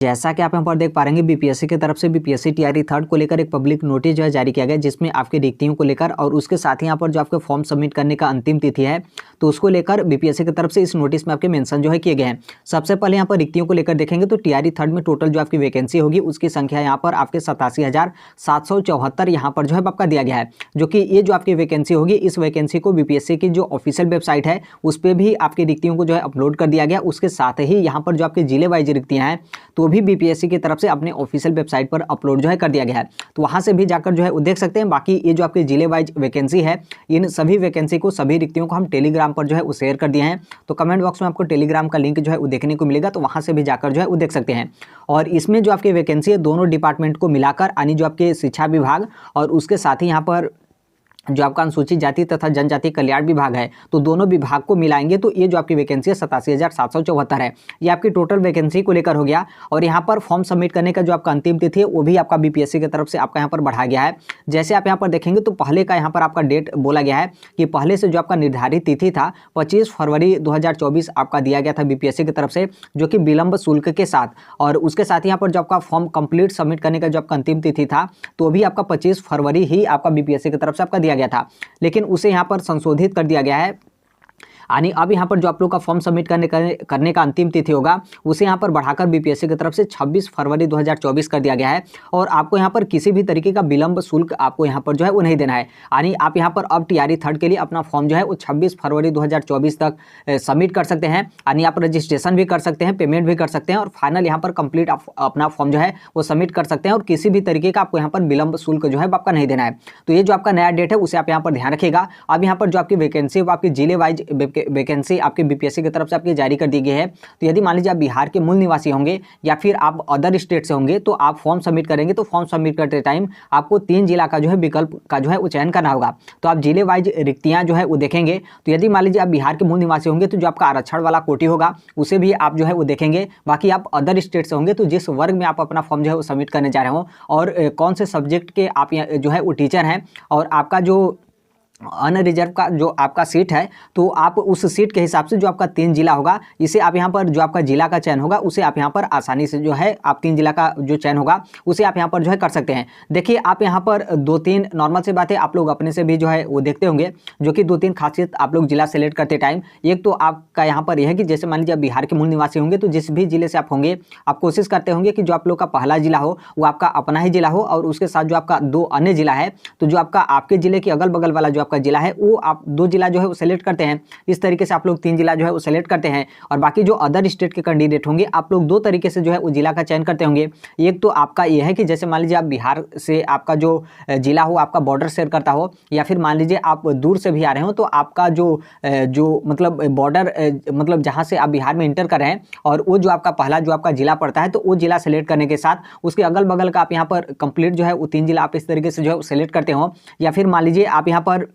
जैसा कि आप यहाँ पर देख पा रहे हैं बीपीएससी की तरफ से बीपीएससी टीआरई थर्ड को लेकर एक पब्लिक नोटिस जो है जारी किया गया, जिसमें आपकी रिक्तियों को लेकर और उसके साथ ही यहाँ पर जो आपके फॉर्म सबमिट करने का अंतिम तिथि है तो उसको लेकर बीपीएससी की तरफ से इस नोटिस में आपके मेंशन जो है किए गए हैं। सबसे पहले यहाँ पर रिक्तियों को लेकर देखेंगे तो टीआरई थर्ड में टोटल जो आपकी वैकेंसी होगी उसकी संख्या यहाँ पर आपके 87,774 यहाँ पर जो है आपका दिया गया है। जो कि ये जो आपकी वैकेंसी होगी इस वैकेंसी को बीपीएससी की जो ऑफिशियल वेबसाइट है उस पर भी आपकी रिक्तियों को जो है अपलोड कर दिया गया। उसके साथ ही यहाँ पर जो आपके जिले वाइज रिक्तियाँ हैं तो भी बीपीएससी की तरफ से अपने ऑफिशियल वेबसाइट पर अपलोड जो है कर दिया गया है, तो वहां से भी जाकर जो है देख सकते हैं। बाकी ये जो आपके जिले वाइज वैकेंसी है इन सभी वैकेंसी को सभी रिक्तियों को हम टेलीग्राम पर जो है वो शेयर कर दिए हैं, तो कमेंट बॉक्स में आपको टेलीग्राम का लिंक जो है वो देखने को मिलेगा, तो वहां से भी जाकर जो है वो देख सकते हैं। और इसमें जो आपकी वैकेंसी है दोनों डिपार्टमेंट को मिलाकर यानी जो आपके शिक्षा विभाग और उसके साथ ही यहाँ पर जो आपका अनुसूचित जाति तथा जनजाति कल्याण विभाग है तो दोनों विभाग को मिलाएंगे तो ये जो आपकी वैकेंसी है 87,774 है। ये आपकी टोटल वैकेंसी को लेकर हो गया। और यहाँ पर फॉर्म सबमिट करने का जो आपका अंतिम तिथि है वो भी आपका बीपीएससी की तरफ से आपका यहाँ पर बढ़ा गया है। जैसे आप यहाँ पर देखेंगे तो पहले का यहाँ पर आपका डेट बोला गया है कि पहले से जो आपका निर्धारित तिथि था 25 फरवरी 2024 आपका दिया गया था बीपीएससी की तरफ से, जो कि विलंब शुल्क के साथ। और उसके साथ यहाँ पर जो आपका फॉर्म कंप्लीट सबमिट करने का जो आपका अंतिम तिथि था तो भी आपका 25 फरवरी ही आपका बीपीएससी की तरफ से आपका दिया गया था, लेकिन उसे यहाँ पर संशोधित कर दिया गया है। यानी अब यहाँ पर जो आप लोग का फॉर्म सबमिट करने का अंतिम तिथि होगा उसे यहाँ पर बढ़ाकर बीपीएससी की तरफ से 26 फरवरी 2024 कर दिया गया है। और आपको यहाँ पर किसी भी तरीके का विलंब शुल्क आपको यहाँ पर जो है वो नहीं देना है। यानी आप यहाँ पर अब टीआरई थर्ड के लिए अपना फॉर्म जो है वो 26 फरवरी 2024 तक सबमिट कर सकते हैं। यानी आप रजिस्ट्रेशन भी कर सकते हैं, पेमेंट भी कर सकते हैं और फाइनल यहाँ पर कंप्लीट अपना फॉर्म जो है वो सबमिट कर सकते हैं और किसी भी तरीके का आपको यहाँ पर विलंब शुल्क जो है आपका नहीं देना है। तो ये जो आपका नया डेट है उसे आप यहाँ पर ध्यान रखिएगा। अब यहाँ पर जो आपकी वैकेंसी वो आपकी जिले वाइज वैकेंसी आपके बीपीएससी की तरफ से आपकी जारी कर दी गई है। तो यदि मान लीजिए आप बिहार के मूल निवासी होंगे या फिर आप अदर स्टेट से होंगे तो आप फॉर्म सबमिट करेंगे तो फॉर्म सबमिट करते टाइम आपको 3 जिला का जो है विकल्प का जो है वो चयन करना होगा। तो आप जिले वाइज रिक्तियां जो है वो देखेंगे। तो यदि मान लीजिए आप बिहार के मूल निवासी होंगे तो जो आपका आरक्षण वाला कोटी होगा उसे भी आप जो है वो देखेंगे। बाकी आप अदर स्टेट से होंगे तो जिस वर्ग में आप अपना फॉर्म जो है वो सबमिट करने जा रहे हो और कौन से सब्जेक्ट के आप जो है वो टीचर हैं और आपका जो अनरिजर्व का जो आपका सीट है तो आप उस सीट के हिसाब से जो आपका 3 जिला होगा इसे आप यहाँ पर जो आपका जिला का चयन होगा उसे आप यहाँ पर आसानी से जो है आप 3 जिला का जो चयन होगा उसे आप यहाँ पर जो है कर सकते हैं। देखिए आप यहाँ पर 2-3 नॉर्मल से बात है आप लोग अपने से भी जो है वो देखते होंगे, जो कि 2-3 खासियत आप लोग जिला सेलेक्ट करते टाइम। एक तो आपका यहाँ पर यह है कि जैसे मान लीजिए आप बिहार के मूल निवासी होंगे तो जिस भी जिले से आप होंगे आप कोशिश करते होंगे कि जो आप लोग का पहला जिला हो वो आपका अपना ही जिला हो और उसके साथ जो आपका 2 अन्य जिला है तो जो आपका आपके जिले के अगल बगल वाला जो आपका जिला है वो आप 2 जिला जो है वो सेलेक्ट करते हैं। इस तरीके से आप लोग 3 जिला जो है वो सेलेक्ट करते हैं। और बाकी जो अदर स्टेट के कैंडिडेट होंगे आप लोग 2 तरीके से जो है वो जिला का चयन करते होंगे। एक तो आपका ये है कि जैसे मान लीजिए आप बिहार से आपका जो जिला हो आपका बॉर्डर शेयर करता हो या फिर मान लीजिए आप दूर से भी आ रहे हो तो आपका जो मतलब बॉर्डर मतलब जहाँ से आप बिहार में इंटर कर रहे हैं और वो जो आपका पहला जो आपका जिला पड़ता है तो वो जिला सेलेक्ट करने के साथ उसके अगल बगल का आप यहाँ पर कंप्लीट जो है वो 3 जिला आप इस तरीके से जो है सेलेक्ट करते हो। या फिर मान लीजिए आप यहाँ पर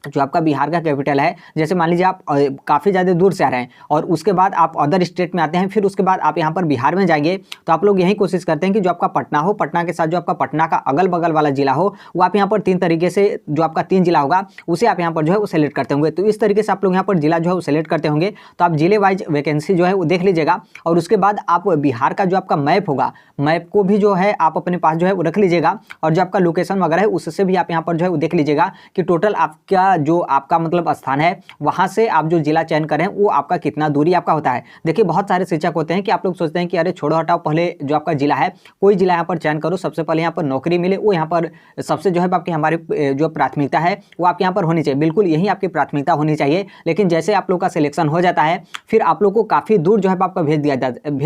जो आपका बिहार का कैपिटल है जैसे मान लीजिए आप काफ़ी ज़्यादा दूर से आ रहे हैं और उसके बाद आप अदर स्टेट में आते हैं, फिर उसके बाद आप यहाँ पर बिहार में जाएंगे तो आप लोग यही कोशिश करते हैं कि जो आपका पटना हो, पटना के साथ जो आपका पटना का अगल बगल वाला जिला हो वो आप यहाँ पर 3 तरीके से जो आपका 3 जिला होगा उसे आप यहाँ पर जो है वो सेलेक्ट करते होंगे। तो इस तरीके से आप लोग यहाँ पर जिला जो है वो सेलेक्ट करते होंगे। तो आप जिले वाइज वैकेंसी जो है वो देख लीजिएगा और उसके बाद आप बिहार का जो आपका मैप होगा मैप को भी जो है आप अपने पास जो है वो रख लीजिएगा और जो आपका लोकेशन वगैरह है उससे भी आप यहाँ पर जो है वो देख लीजिएगा कि टोटल आपका जो आपका मतलब स्थान है वहां से आप जो जिला चयन करें वो आपका कितना दूरी आपका होता है। देखिए बहुत सारे शिक्षक होते हैं कि आप लोग सोचते हैं कि अरे छोड़ो हटाओ, पहले जो आपका जिला है कोई जिला यहाँ पर चयन करो, सबसे पहले यहाँ पर नौकरी मिले, वो यहाँ पर सबसे जो है आपकी हमारी जो प्राथमिकता है वो आपके यहाँ पर होनी चाहिए। बिल्कुल यही आपकी प्राथमिकता होनी चाहिए। लेकिन जैसे आप लोग का सिलेक्शन हो जाता है फिर आप लोग को काफ़ी दूर जो है आपका भेज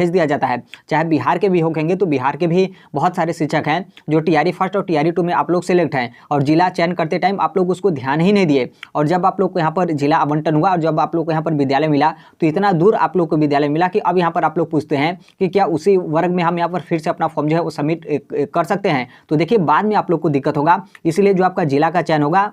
दिया जाता है। चाहे बिहार के भी होंगे तो बिहार के भी बहुत सारे शिक्षक हैं जो टीआरई फर्स्ट और टीआरई 2 में आप लोग सेलेक्ट हैं और जिला चयन करते टाइम आप लोग उसको ध्यान ही नहीं दिए और जब आप लोग को यहाँ पर जिला आवंटन हुआ और जब आप लोग को यहाँ पर विद्यालय मिला तो इतना दूर आप लोग को विद्यालय मिला कि अब यहाँ पर आप लोग पूछते हैं कि क्या उसी वर्ग में हम यहाँ पर फिर से अपना फॉर्म जो है वो सबमिट कर सकते हैं। तो देखिए बाद में आप लोग को दिक्कत होगा, इसलिए जो आपका जिला का चयन होगा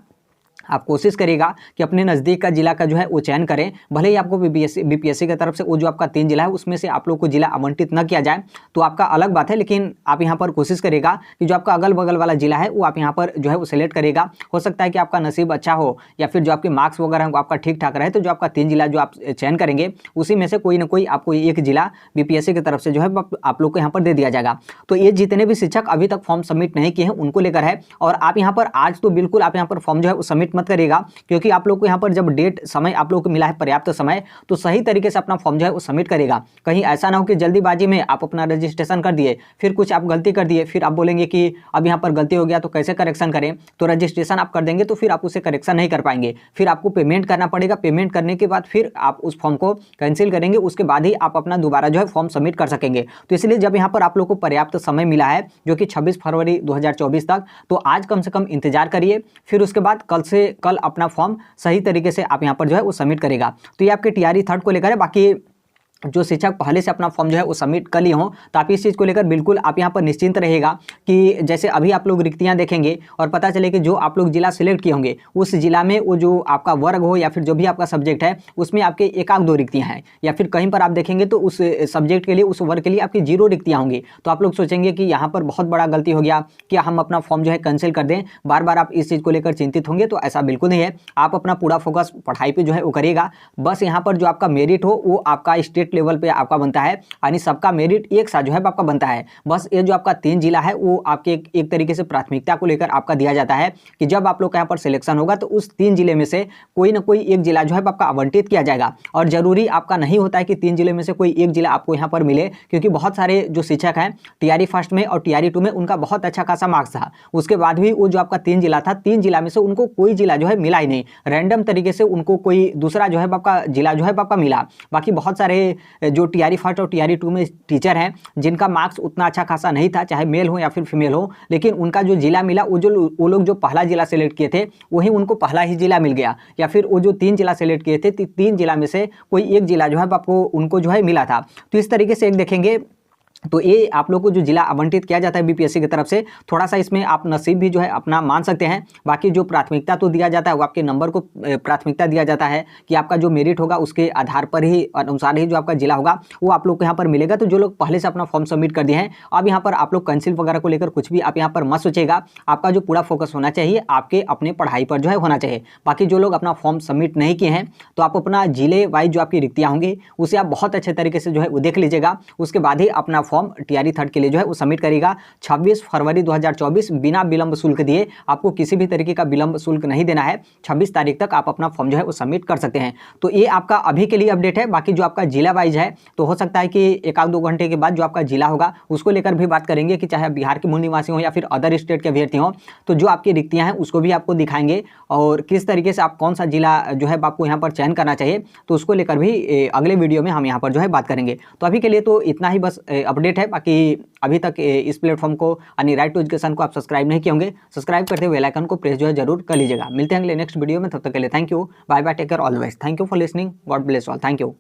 आप कोशिश करिएगा कि अपने नज़दीक का जिला का जो है वो चयन करें। भले ही आपको बीपीएससी की तरफ से वो जो आपका 3 जिला है उसमें से आप लोग को जिला आवंटित न किया जाए तो आपका अलग बात है, लेकिन आप यहाँ पर कोशिश करिएगा कि जो आपका अगल बगल वाला जिला है वो आप यहाँ पर जो है वो सिलेक्ट करिएगा। हो सकता है कि आपका नसीब अच्छा हो या फिर जो आपके मार्क्स वगैरह हैं वो आपका ठीक ठाक रहे, तो जो आपका 3 जिला जो आप चयन करेंगे उसी में से कोई ना कोई आपको एक जिला बीपीएससी की तरफ से जो है आप लोग को यहाँ पर दे दिया जाएगा। तो ये जितने भी शिक्षक अभी तक फॉर्म सबमिट नहीं किए हैं उनको लेकर है। और आप यहाँ पर आज तो बिल्कुल आप यहाँ पर फॉर्म जो है वो सबमिट मत करिएगा, क्योंकि आप लोग को यहाँ पर जब डेट समय आप लोग को मिला है पर्याप्त समय, तो सही तरीके से अपना फॉर्म जो है वो सबमिट करेगा। कहीं ऐसा ना हो कि जल्दीबाजी में आप अपना रजिस्ट्रेशन कर दिए, फिर कुछ आप गलती कर दिए, फिर आप बोलेंगे कि अब यहाँ पर गलती हो गया तो कैसे करेक्शन करें। तो रजिस्ट्रेशन आप कर देंगे तो फिर आप उसे करेक्शन नहीं कर पाएंगे, फिर आपको पेमेंट करना पड़ेगा। पेमेंट करने के बाद फिर आप उस फॉर्म को कैंसिल करेंगे, उसके बाद ही आप अपना दोबारा जो है फॉर्म सबमिट कर सकेंगे। तो इसलिए जब यहाँ पर आप लोग को पर्याप्त समय मिला है जो कि 26 फरवरी 2024 तक, तो आज कम से कम इंतजार करिए, फिर उसके बाद कल अपना फॉर्म सही तरीके से आप यहाँ पर जो है वो सबमिट करेगा। तो ये आपके टीआरई थर्ड को लेकर है। बाकी जो शिक्षक पहले से अपना फॉर्म जो है वो सबमिट कर लिए हों तो आप इस चीज़ को लेकर बिल्कुल आप यहाँ पर निश्चिंत रहेगा कि जैसे अभी आप लोग रिक्तियाँ देखेंगे और पता चले कि जो आप लोग जिला सिलेक्ट किए होंगे उस जिला में वो जो आपका वर्ग हो या फिर जो भी आपका सब्जेक्ट है उसमें आपके एक आध 2 रिक्तियाँ हैं, या फिर कहीं पर आप देखेंगे तो उस सब्जेक्ट के लिए उस वर्ग के लिए आपकी 0 रिक्तियाँ होंगी। तो आप लोग सोचेंगे कि यहाँ पर बहुत बड़ा गलती हो गया, क्या हम अपना फॉर्म जो है कैंसिल कर दें। बार बार आप इस चीज़ को लेकर चिंतित होंगे, तो ऐसा बिल्कुल नहीं है। आप अपना पूरा फोकस पढ़ाई पर जो है वो करिएगा। बस यहाँ पर जो आपका मेरिट हो वो आपका स्टेट लेवल पर आपका बनता है, यानी सबका मेरिट एक साथ जो है आपका बनता है। बस ये जो आपका 3 जिला है वो आपके एक तरीके से प्राथमिकता को लेकर आपका दिया जाता है कि जब आप लोग का यहाँ पर सिलेक्शन होगा तो उस 3 जिले में से कोई ना कोई एक जिला जो है आपका आवंटित किया जाएगा। और जरूरी आपका नहीं होता है कि 3 जिले में से कोई एक जिला आपको यहाँ पर मिले, क्योंकि बहुत सारे जो शिक्षक हैं टीआरई फर्स्ट में और टीआरई 2 में उनका बहुत अच्छा खासा मार्क्स था, उसके बाद भी वो जो आपका 3 जिला था 3 जिला में से उनको कोई जिला जो है मिला ही नहीं। रैंडम तरीके से उनको कोई दूसरा जो है आपका जिला जो है आपका मिला। बाकी बहुत सारे जो टीआरई फर्स्ट और टीआरई 2 में टीचर हैं जिनका मार्क्स उतना अच्छा खासा नहीं था, चाहे मेल हो या फिर फीमेल हो, लेकिन उनका जो जिला मिला वो लोग जो पहला जिला सेलेक्ट किए थे वही उनको पहला ही जिला मिल गया। या फिर वो जो 3 जिला सेलेक्ट किए थे 3 जिला में से कोई एक जिला जो है आपको उनको जो है मिला था। तो इस तरीके से एक देखेंगे तो ये आप लोग को जो जिला आवंटित किया जाता है बीपीएससी की तरफ से, थोड़ा सा इसमें आप नसीब भी जो है अपना मान सकते हैं। बाकी जो प्राथमिकता तो दिया जाता है वो आपके नंबर को प्राथमिकता दिया जाता है कि आपका जो मेरिट होगा उसके आधार पर ही अनुसार ही जो आपका जिला होगा वो आप लोग को यहाँ पर मिलेगा। तो जो लोग पहले से अपना फॉर्म सबमिट कर दिए हैं, अब यहाँ पर आप लोग कैंसिल वगैरह को लेकर कुछ भी आप यहाँ पर मत सोचेगा। आपका जो पूरा फोकस होना चाहिए आपके अपने पढ़ाई पर जो है होना चाहिए। बाकी जो लोग अपना फॉर्म सबमिट नहीं किए हैं तो आप अपना जिले वाइज जो आपकी रिक्तियाँ होंगी उसे आप बहुत अच्छे तरीके से जो है वो देख लीजिएगा। उसके बाद ही अपना फॉर्म टीआरई थर्ड के लिए जो है वो सबमिट करेगा। 26 फरवरी 2024 बिना विलंब शुल्क दिए, आपको किसी भी तरीके का विलंब शुल्क नहीं देना है। 26 तारीख तक आप अपना फॉर्म जो है वो सबमिट कर सकते हैं। तो ये आपका अभी के लिए अपडेट है। बाकी जो आपका जिला वाइज है तो हो सकता है कि 1-2 घंटे के बाद जो आपका जिला होगा उसको लेकर भी बात करेंगे कि चाहे बिहार के मूल निवासी हो या फिर अदर स्टेट के अभ्यर्थी हों, तो जो आपकी रिक्तियाँ हैं उसको भी आपको दिखाएंगे और किस तरीके से आप कौन सा जिला जो है आपको यहाँ पर चयन करना चाहिए, तो उसको लेकर भी अगले वीडियो में हम यहाँ पर जो है बात करेंगे। तो अभी के लिए तो इतना ही बस अपडेट है। बाकी अभी तक इस प्लेटफॉर्म को यानी राइट टू एजुकेशन को आप सब्सक्राइब नहीं किए होंगे, सब्सक्राइब करते हुए बेल आइकन को प्रेस जो है जरूर कर लीजिएगा। मिलते हैं अगले नेक्स्ट वीडियो में, तब तक के लिए thank you, bye bye, take care, all the best. Thank you for listening, God bless all, thank you.